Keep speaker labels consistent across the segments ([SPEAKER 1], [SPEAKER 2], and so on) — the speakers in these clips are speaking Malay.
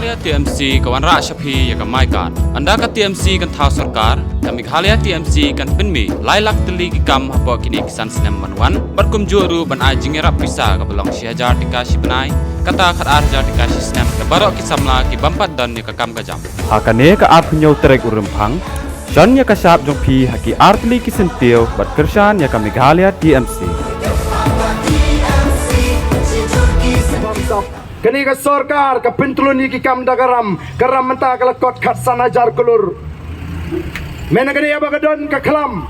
[SPEAKER 1] Meghalaya TMC kawan Rakshapi ya kamai kan. Anda ka TMC kan thau sarkar, ka Meghalaya TMC kan penmi lailak teli ki kam habo kini kisan sinem manwan. Barkum juru ban ajing rap pisa ka belong Syajar dikasih benai. Kata khat arjar dikasih sinem ka barok kisamla ki bampat dan ni ka kam ka jam.
[SPEAKER 2] Hakane ka art punya trek urempang. Jan ya ka sap jong pi haki artli ki sentio bat kersan ya ka Meghalaya TMC.
[SPEAKER 3] Kini ke sorkar ke pentuluni ki kam dagaram garam menta kala kot khat sanajar kulur mena kini aba gadon ka klam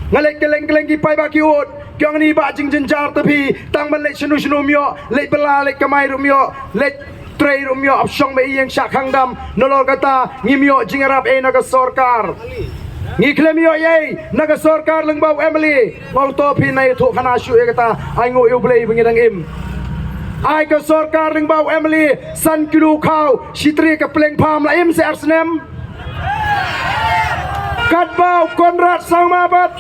[SPEAKER 3] ngalek keleng ki pai ba ki ut kyang ni ba jing jenjar tapi tang ban lek shnu shnu myo lek bela lek kamai ru myo lek trei ru myo ap shong me yang syak khang dam nolol kata ngi myo jing arab e na ka sorkar ngi klem yo ye na ka sorkar leng bau emily wang to phi nai thu khana shu e kata ai ngo yu blei bingi dang im ai ke sorkar ring bau Emily san kilu kau sitri ke pleng pam la im se arsnem kat bau Konrad Sangmabat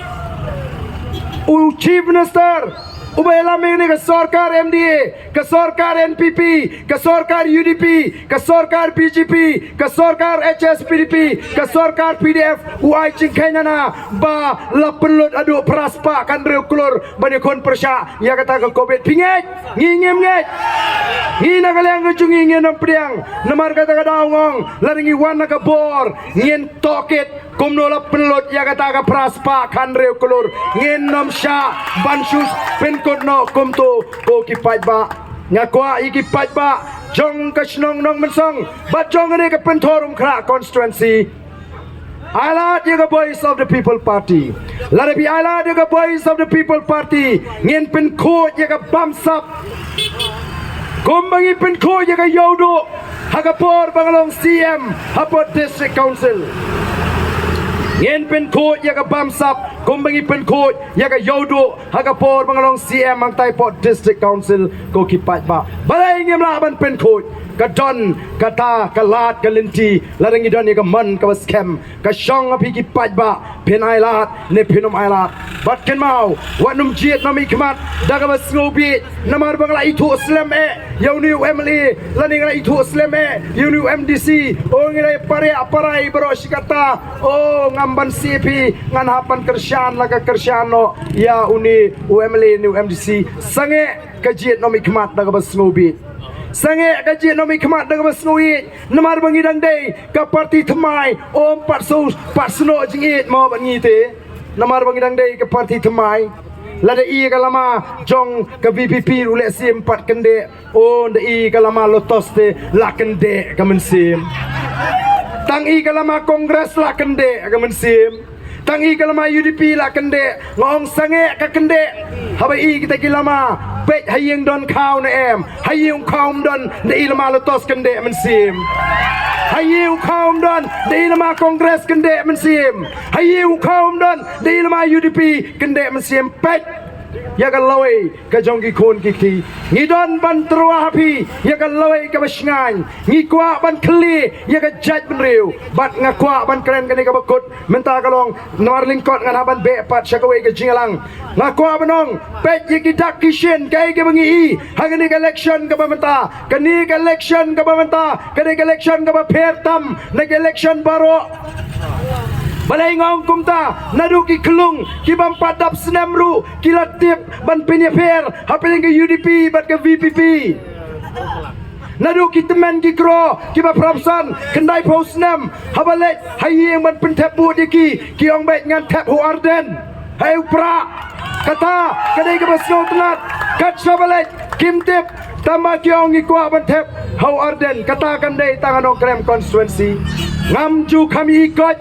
[SPEAKER 3] chief minister ubela ni ke sorkar MDA ke sorkar NPP ke sorkar UDP ke sorkar BJP ke sorkar HSPDP ke sorkar PDF uai cingkenyana ba lapelut adu praspa kan reu kulur bani kon persya ya kata ke covid pinget ngingem nget ngina kalian ngejung ngin nampriang namar kata kadaungong laringi wana ka bor ngin toket kumno lapelut ya kata ke praspa kan reu kulur ngin nam sya bansus pen no kumtu ko kipat ba ngakwa ikipat ba jong kasnong nong mensong ba jong ni ka pentorum kra constituency Alat the voice of the people party larabi alat the voice of the people party ngin pen ko ka bamsap kumbangi pen ko ka yodo hagapor bangalong CM hapot district council ngin pen ko ka bamsap kumbangi pen ko ka yodo hagapor bangalong CM ang Taipot district council ko kipat ba balay ngem laban pen ko kadon kata kalat kalinti larangi don ka man ka scam ka shong api kipat ba pen ailat ne penum ailat bat ken mau wanum jiet nami kmat daga bas ngobi namar bangla itu slam yauni UMLE laning la itu slam yauni MDC o ngira pare aparai bro sikata o ngamban CP ngan hapan kersian laga kersiano ya uni UMLE ni MDC sange kajiet nami kmat daga bas ngobi sange kaji nomi kemat dengan besnui namar bangidang day ke parti temai om patsuno jingit mau bangite namar bangidang day ke parti temai lada i kalama jong ke VPP ulek sim 4 kende on de i kalama lotos de la kende kemensim tang i kalama kongres la kende kemensim tang i kalama UDP la kende ngong sange ka kende habai kita kilama bet hayeng don kau na em hayeng kaum don de ilama lotos kende mensim hayeng kaum don de ilama kongres kende mensim hayeng kaum don de ilama UDP kende mensim bet ya galawai ka jonggi kon kiki ngidon ban terwa hapi ya galawai ka basngan ngikwa ban kli ya ka jaj benriu bat ngakwa ban keren kani ka bakut menta kalong nomor lingkot ngan haban be pat syakawai ka jingalang ngakwa banong pet ya kidak kishin kai ka bangi hangani ka election ka bamenta kani ka election ka bamenta kani ka election ka ba pertam nag election baro balai ngong kumta naduki kelung kibam padap senamru kilatip ban penyeper hapeling ke UDP bat ke VPP naduki teman kikro kiba prapsan kendai posnam habalet hayeng ban pentap budiki kiong bet ngan tap hu arden hai upra kata kadai ke basno tenat kat sabalet kimtip tambah kiong ikwa ban tap hu arden kata kandai tangan krem constituency ngamju kami ikut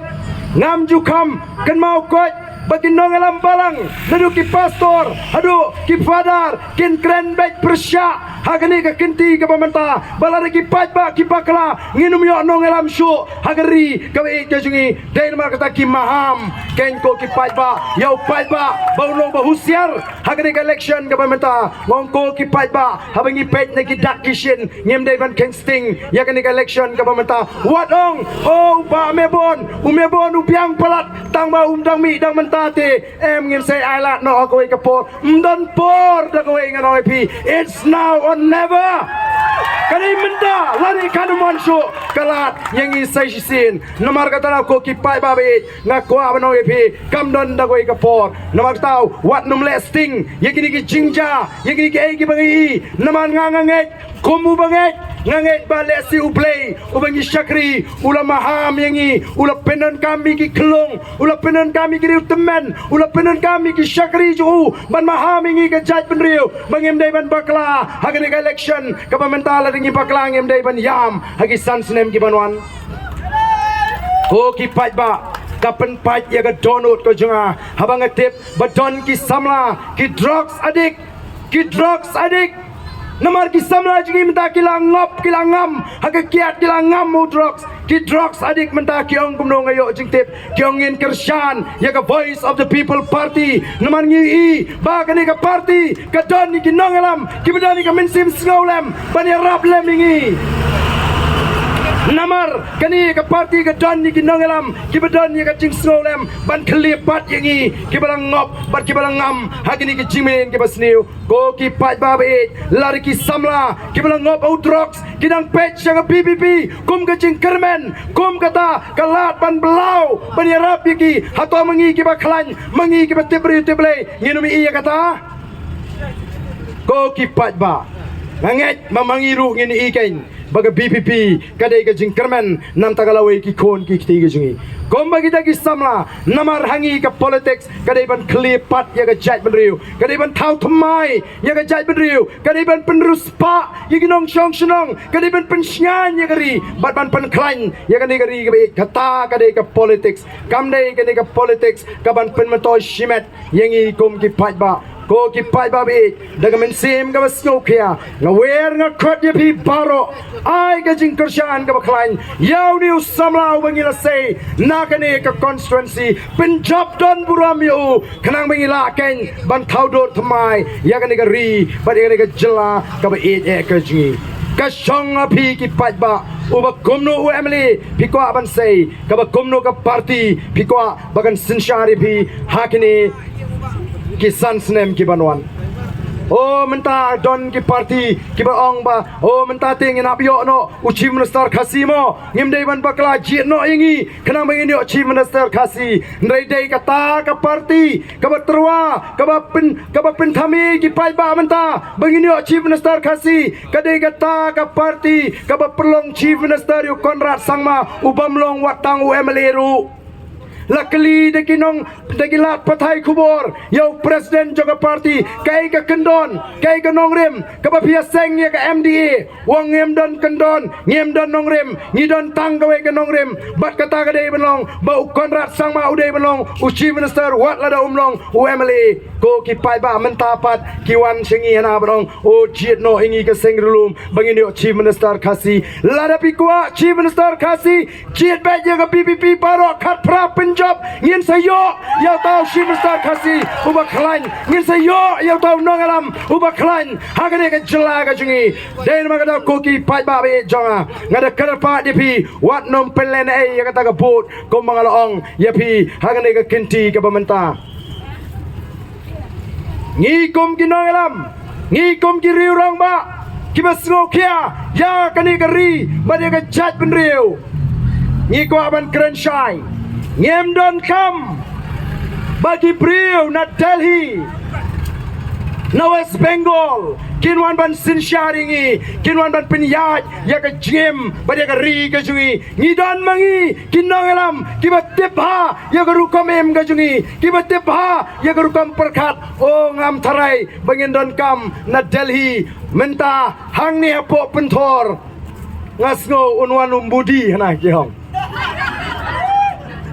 [SPEAKER 3] ngam jukam kan mau kot bagi nong alam balang naduki pastor aduh ki fadar kin kren baik persya hagani ka kinti ka pamenta balare ki pajba ki bakla nginum yo nong alam syu hagari ka be jajungi dain mar kata ki maham ken ko ki pajba yo pajba baulong bahusiar hagani ka election ka pamenta ngongko ki pajba habangi pej na ki dakishin ngem dai van kingsting ya kani ka election ka pamenta wadong oh ba mebon umebon upiang palat tang ba umdang mi dang mentate em ngin say ailat no ko ka por mdon por da ko nganoy pi it's now or never Kani menda lari kanu manso kalat yang isai sin. Namar kata na ko kipai babe ngakwa bano epi kamdon da ko ikapor. Namar tau wat num lasting yang ini ki jingja yang ini ki egi bangi namar nganganget kumu banget nganget balik si uplay ubangi syakri ula maham yangi ula penan kami ki kelung ula penan kami ki teman ula penan kami ki syakri ju ban maham yangi ke jaj penriu bangem dai ban bakla hagani ka election ka pamentala ringi bakla ngem dai ban yam hagi sansnem ki banwan ko ki pat ba kapan pat ya ka donut ko junga habang atip badon ki samla ki drugs addict Namar ki samla jingi menta kilang ngop kilang ngam hakikiat kilang ngam mu drugs adik menta kiong kumno ngayo jingtip kiong ngin kersyan ya ka voice of the people party namar ngi ba ka ni ka party ka don ni kinongalam ki bedani ka mensim snowlam bani rap lemingi Namar kani ka party ka don ni kinongalam ki bedon ni ka jing snowlam ban klipat yangi ki balang ngop bat ki balang ngam hagini ki jimin ki basniu ko ki pat babe lari ki samla ki balang ngop au drugs ki dang pech yang PPP kum ka jing kermen kum kata kalat ban belau ban yarap ki hato mangi ki baklan mangi ki batibri tible nginumi iya kata ko ki pat ba nganget mamangiru ngini iken baga BPP kadai ka jingkerman nam tagalawai ki kon ki kiti jungi komba kita ki samla namar hangi ka politics kadai ban klipat ya ka jaj benriu kadai ban thau thmai ya ka jaj benriu kadai ban penrus pa ya ki nong shong shnong kadai ban pensnyan ya kari bat ban pen klan ya ka ni kari ka kata kadai ka politics kamdai kadai ka politics ka ban pen matoy shimet yangi kom ki pat ba ko ki pai babe daga men sim ga basno kya nga wer nga khot ye pi baro ai ga jing kershan ga baklan yaw ni samla bangila say na ka ne ka constituency punjab don buram yu kanang bangila ken ban thau dot thmai ya ka ne ga ri ba de ga jela ka ba e ka jingi ka shong api ki pai ba uba kumno u emily piko aban say ka ba kumno ka party piko bagan sinshari pi hakini Kisan senem ki banwan oh menta don ki party ki ba ong ba oh menta ting ina pyo no uchi minister khasimo ngim dei ban bakla ji no ingi kena mengini uchi minister khasi ndai dei kata ka party ka ba terwa ka ba pin thami ki pai ba menta bengini uchi minister khasi ka dei kata ka party ka ba perlong chief minister yu Konrad Sangma ubamlong watang u emeleru Luckily de kinong de gilat patai kubor yo presiden joka party kai ka kendon kai ka nongrim ka ba pia seng ya ka MDA wong ngem don kendon ngem don nongrim ngi don tang ka we ka nongrim bat kata ka dei belong ba Konrad Sangma u dei belong u chief minister wat la da umlong u MLA ko ki pai ba mentapat ki wan sengi hana belong o jiet no ingi ka seng rulum bangini o chief minister khasi la da pikwa chief minister khasi jiet ba ya ka PPP paro khat pra job ngin sayo yau tau chief minister khasi uba klan ngin sayo yau tau nongalam uba klan hagane ka jela ka jungi den magada koki pai ba be jonga ngada karpa dipi wat nom pelen ai ya kata ka bot ko mangalong yapi hagane ka kinti ka bamenta ngi kom kinongalam ngi kom ki riurang ba kibas ngokia ya kani ka ri ba dia ka jaj benriu ngi ko aban keren shai ngem don kam bagi priu na Delhi na West Bengal kinwan ban sin sharingi kinwan ban pinyaj ya ka jim bagi ka ri ka jungi ngidon mangi kinongalam kibatip ha ya ka rukom em ka jungi kibatip ha ya ka rukom perkat o ngam tharai bangin don kam na Delhi menta hang ni apo pentor ngasngo unwan umbudi hana ki hong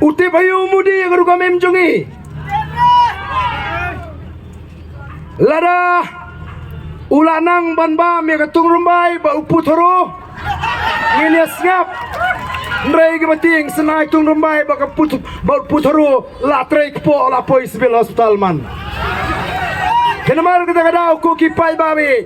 [SPEAKER 3] uti bayu mudi yang ruka memjongi lada ulanang banba me katung rumbai ba uputoro ngini snap ndrai ke bating senai tung rumbai ba putoro la trek po la poi civil hospital man kenamar kita kadau ko ki pai babe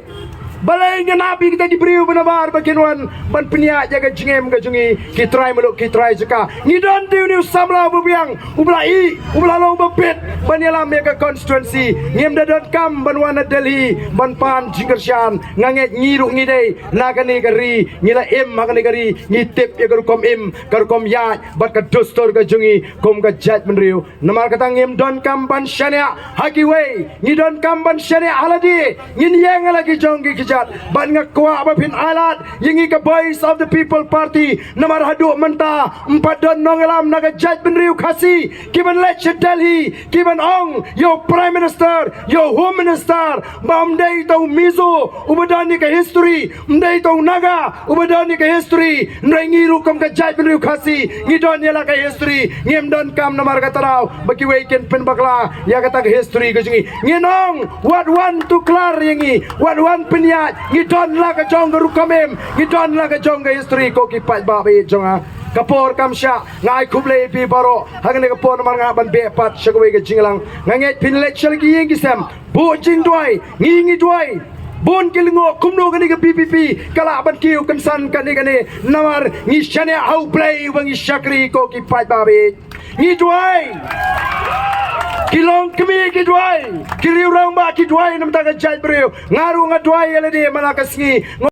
[SPEAKER 3] balai nabi kita diberiu benabar baginwan ban penia jaga jengem ga jungi ki try meluk ki try jeka ngidon tiu ni samla bubiang ublai ubla long bepet Banyala mega constituency ngem da dot kam banwana Delhi ban pan jingershan nganget ngiru ngidei nagani gari ngila im magani gari ngitip ya garu kom im garu kom ya bat ka dostor ka jungi kom ka jat menriu namar kata ngem don kam ban shania haki wei ngi don kam ban shania haladi ngin yang lagi jonggi kijat ban ngakwa ba pin alat yingi ka voice of the people party namar hadu menta empat don nongelam naga jat menriu khasi kiban lech Delhi kiban ong yo prime minister yo home minister bam dei tau mizo ubadani ka history dei tau naga ubadani ka history ngi rukom ka jai bin khasi ngidon yala ka history ngem don kam namar ka tarau baki weekend pen bakla ya kata ka history ka jingi nginong what one to klar yangi what one pinya ngidon la ka jong ka rukamem ngidon la ka jong ka history ko ki pai ba be jonga kapor kam sha ngai kuble pi baro hagne kapor man nga ban be pat shagwe ga jinglang nganget pin lek shal gi yeng gisam bu jing doi ngi doi bon kilingo kumno gani ga PPP kala ban kiu kan san kan gani namar ngi shane how play wangi shakri ko ki pai babe ngi doi kilong kemi ki doi kiriu rang ba ki doi nam ta ga jai breu ngaru nga doi ele de mana kasngi